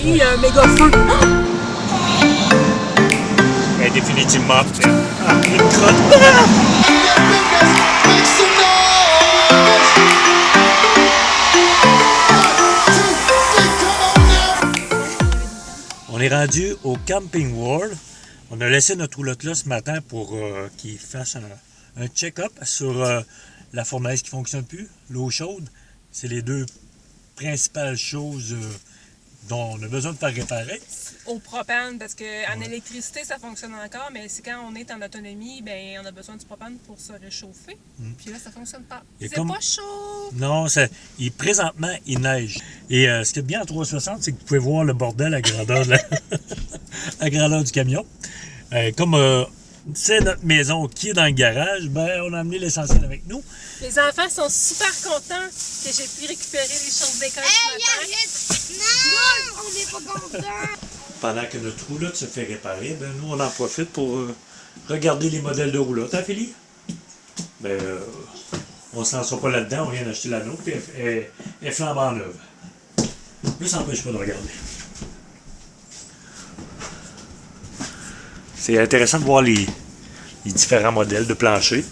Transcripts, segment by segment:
il y a un méga feu. Elle est définitivement une crotte. On est rendu au Camping World. On a laissé notre roulotte là ce matin pour qu'il fasse un check-up sur la fournaise qui ne fonctionne plus, l'eau chaude. C'est les deux principales choses dont on a besoin de faire réparer. Au propane, parce qu'en électricité, ça fonctionne encore, mais c'est quand on est en autonomie, ben on a besoin du propane pour se réchauffer. Puis là, ça fonctionne pas. C'est comme... pas chaud! Non, présentement, il neige. Et ce qui est bien en 360, c'est que vous pouvez voir le bordel à grandeur, à grandeur du camion. Comme c'est notre maison qui est dans le garage, ben on a amené l'essentiel avec nous. Les enfants sont super contents que j'ai pu récupérer les choses d'école ce matin. Non, on n'est pas contents! Pendant que notre roulotte se fait réparer, ben nous, on en profite pour regarder les modèles de roulotte. Hein, Philly? Ben, on ne se lancera pas là-dedans, on vient d'acheter la nôtre, puis elle est flambant neuve. Mais ça n'empêche pas de regarder. C'est intéressant de voir les différents modèles de plancher.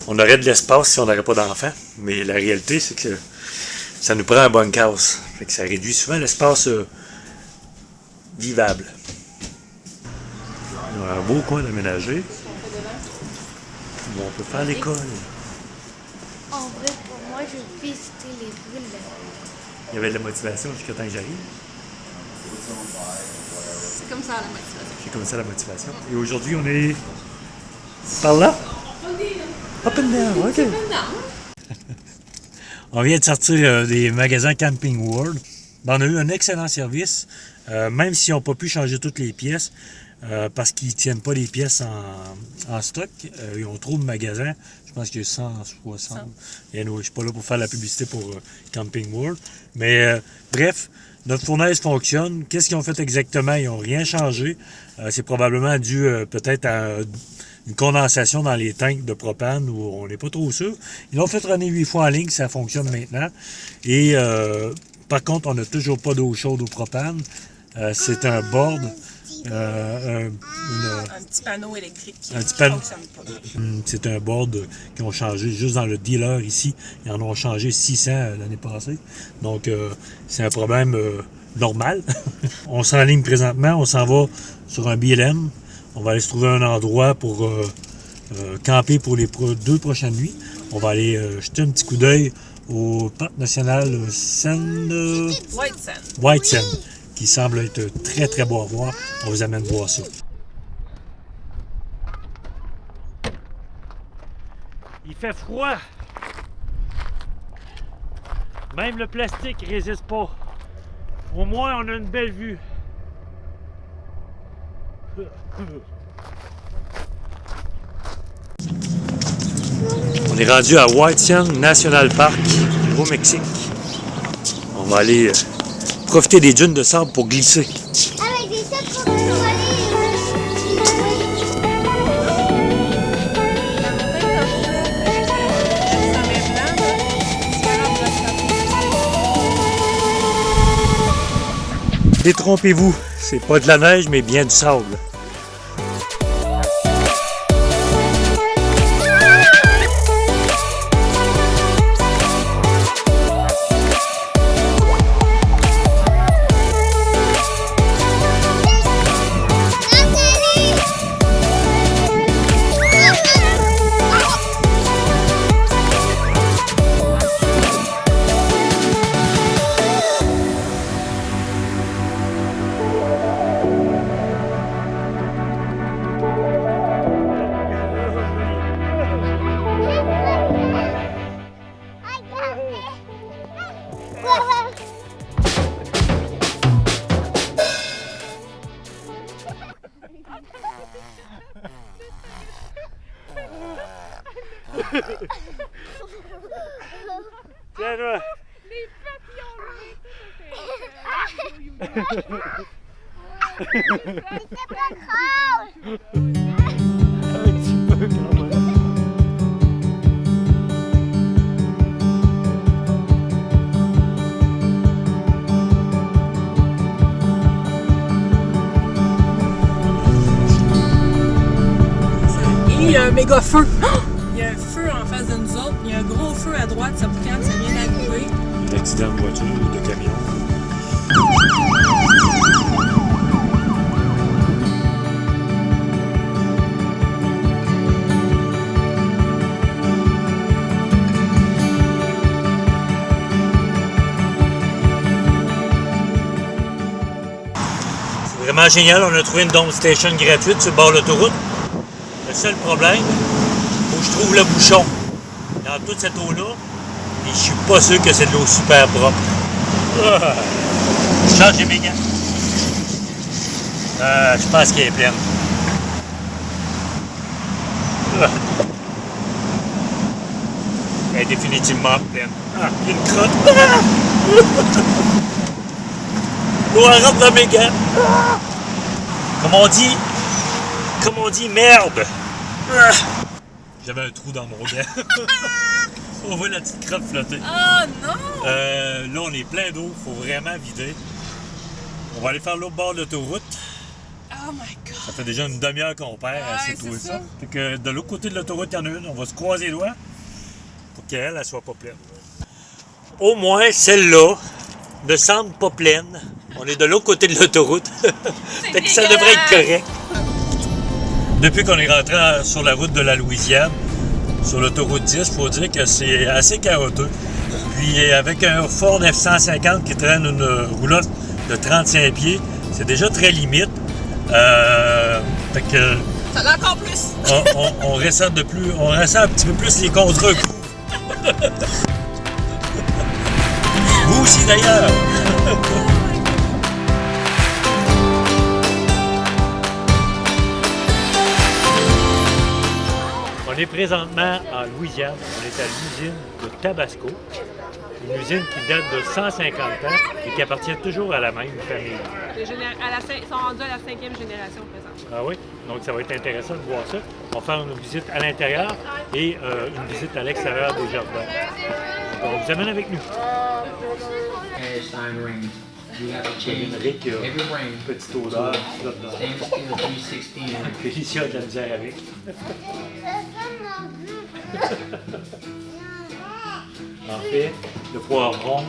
On aurait de l'espace si on n'aurait pas d'enfants, mais la réalité, c'est que ça nous prend un bunkhouse. Fait que ça réduit souvent l'espace vivable. On a un beau coin d'aménager. On peut faire l'école. En vrai, pour moi, je veux visiter les villes. Il y avait de la motivation jusqu'à temps que j'arrive. C'est comme ça la motivation. C'est comme ça la motivation. Et aujourd'hui, on est par là? Up and down, OK. On vient de sortir des magasins Camping World. On a eu un excellent service, même s'ils n'ont pas pu changer toutes les pièces, parce qu'ils ne tiennent pas les pièces en stock. Ils ont trop de magasins. Je pense qu'il y a 160. Et anyway, je ne suis pas là pour faire la publicité pour Camping World. Mais bref, notre fournaise fonctionne. Qu'est-ce qu'ils ont fait exactement? Ils n'ont rien changé. C'est probablement dû peut-être à une condensation dans les tanks de propane où on n'est pas trop sûr. Ils l'ont fait runner 8 fois en ligne, ça fonctionne maintenant. Et par contre, on n'a toujours pas d'eau chaude au propane. C'est un board. Un petit panneau électrique qui ne fonctionne pas. C'est un board qu'ils ont changé juste dans le dealer ici. Ils en ont changé 600 l'année passée. Donc, c'est un problème normal. On s'enligne présentement. On s'en va sur un BLM. On va aller se trouver un endroit pour camper pour les 2 prochaines nuits. On va aller jeter un petit coup d'œil au parc national White Sand, qui semble être très très beau à voir. On vous amène voir ça. Il fait froid. Même le plastique ne résiste pas. Au moins, on a une belle vue. On est rendu à White Sand National Park, Nouveau-Mexique. On va aller profiter des dunes de sable pour glisser. Avec des sacs pour aller. Détrompez-vous, c'est pas de la neige, mais bien du sable. Tiens, toi. Les C'était pas grave! Un petit peu quand même. méga feu. Il y a un feu en face de nous autres. Il y a un gros feu à droite. Ça boucane, ça vient d'arriver. L'accident de voiture ou de camion. C'est vraiment génial. On a trouvé une dump station gratuite sur le bord de l'autoroute. Le seul problème, où je trouve le bouchon dans toute cette eau-là, et je suis pas sûr que c'est de l'eau super propre. Je change mes gants. Je pense qu'elle est pleine. Elle est définitivement pleine. Ah, il y a une crotte. L'eau rentre dans mes gants. Comme on dit, merde. J'avais un trou dans mon gant. On voit la petite crotte flotter. Oh non! Là, on est plein d'eau. Il faut vraiment vider. On va aller faire l'autre bord de l'autoroute. Oh my god! Ça fait déjà une demi-heure qu'on perd à Ouais, se trouver c'est ça. ça. Fait que de l'autre côté de l'autoroute, il y en a une. On va se croiser les doigts pour qu'elle ne soit pas pleine. Au moins, celle-là ne semble pas pleine. On est de l'autre côté de l'autoroute. Fait que ça devrait être correct. Depuis qu'on est rentré sur la route de la Louisiane, sur l'autoroute 10, il faut dire que c'est assez chaotique. Puis avec un Ford F-150 qui traîne une roulotte de 35 pieds, c'est déjà très limite. Fait que Ça l'a encore plus! on ressent un petit peu plus les contre-coups. Vous aussi d'ailleurs! On est présentement en Louisiane. On est à l'usine de Tabasco. Une usine qui date de 150 ans et qui appartient toujours à la même famille. Ils sont rendus à la 5e génération présente. Ah oui? Donc ça va être intéressant de voir ça. On va faire une visite à l'intérieur et une visite à l'extérieur des jardins. Donc, on vous amène avec nous. Rick a une petite odeur là-dedans. Félicia a de la misère avec. En fait, le poivron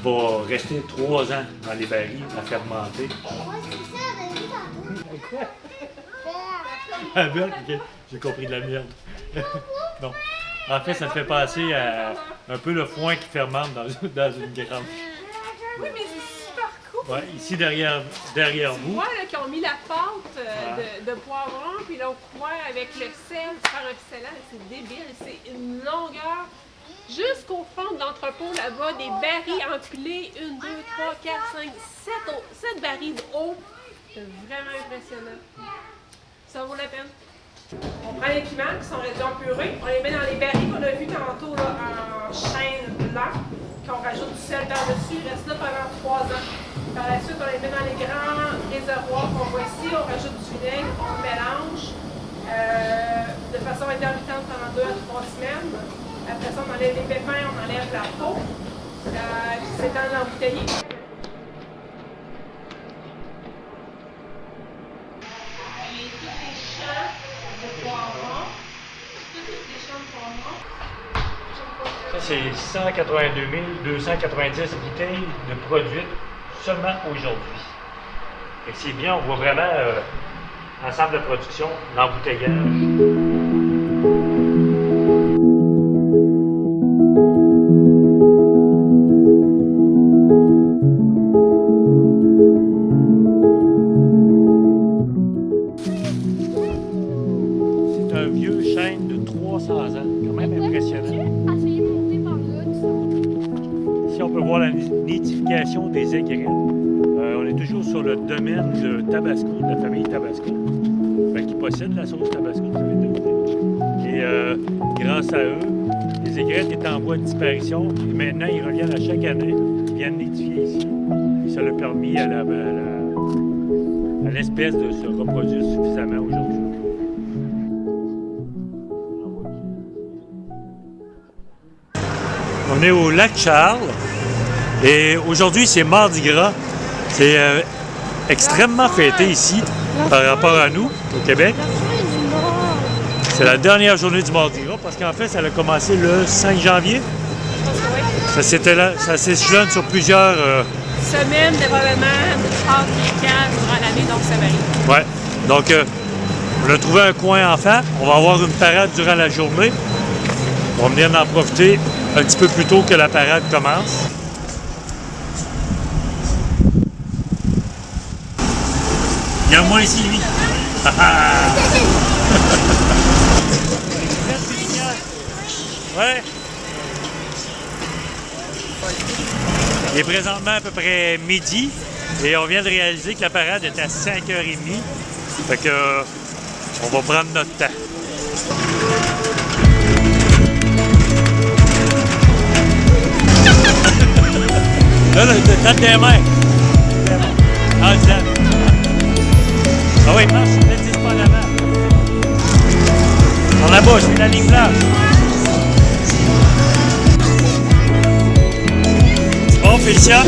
va rester 3 ans dans les barils à fermenter. Quoi? Ah ben, ok, j'ai compris de la merde. Non. En fait, ça me fait penser à un peu le foin qui fermente dans une grange. Oui, mais c'est super cool! Ouais, ici derrière vous. Moi, là, qui ont mis la pâte de poivron, puis là, au coin avec le sel, faire un scellant, c'est débile. C'est une longueur jusqu'au fond de l'entrepôt, là-bas, des barils empilés, 1, 2, 3, 4, 5, 7 barils de haut. C'est vraiment impressionnant. Ça vaut la peine. On prend les piments qui sont réduits en purée, on les met dans les barils qu'on a vus tantôt là, en chêne blanc, qu'on rajoute du sel par-dessus, il reste là pendant 3 ans. Par la suite, on les met dans les grands réservoirs qu'on voit ici, on rajoute du vinaigre, on le mélange de façon intermittente pendant 2 à 3 semaines. Après ça, on enlève les pépins, on enlève la peau, puis c'est dans l'embouteiller. Ça, c'est 182 290 bouteilles de produits seulement aujourd'hui. Et c'est bien, on voit vraiment l'ensemble de production, l'embouteillage. C'est un vieux chêne de 300 ans, quand même impressionnant. Ici, on peut voir la nidification des aigrettes. On est toujours sur le domaine de Tabasco, de la famille Tabasco, qui possède la sauce Tabasco, vous avez deviné. Et grâce à eux, les aigrettes étaient en voie de disparition. Et maintenant, ils reviennent à chaque année, ils viennent nidifier ici. Et ça a permis à l'espèce de se reproduire suffisamment aujourd'hui. On est au lac Charles et aujourd'hui c'est Mardi Gras. C'est extrêmement fêté ici par rapport à nous au Québec. C'est la dernière journée du Mardi Gras parce qu'en fait, ça a commencé le 5 janvier. Je pense que oui. Ça s'échelonne sur plusieurs... Semaine d'événements, de Pâques et Cannes durant l'année, donc ça varie. Ouais. Donc, on a trouvé un coin enfant. On va avoir une parade durant la journée. On va venir en profiter un petit peu plus tôt que la parade commence. Il y a moi ici, lui. Ouais. Il est présentement à peu près midi et on vient de réaliser que la parade est à 5h30. Fait que on va prendre notre temps. Là, t'as des mains. Ah, ça. Ah oui, marche, je ne dis pas en avant. En là-bas, je fais la ligne blanche. Bon, Félicia?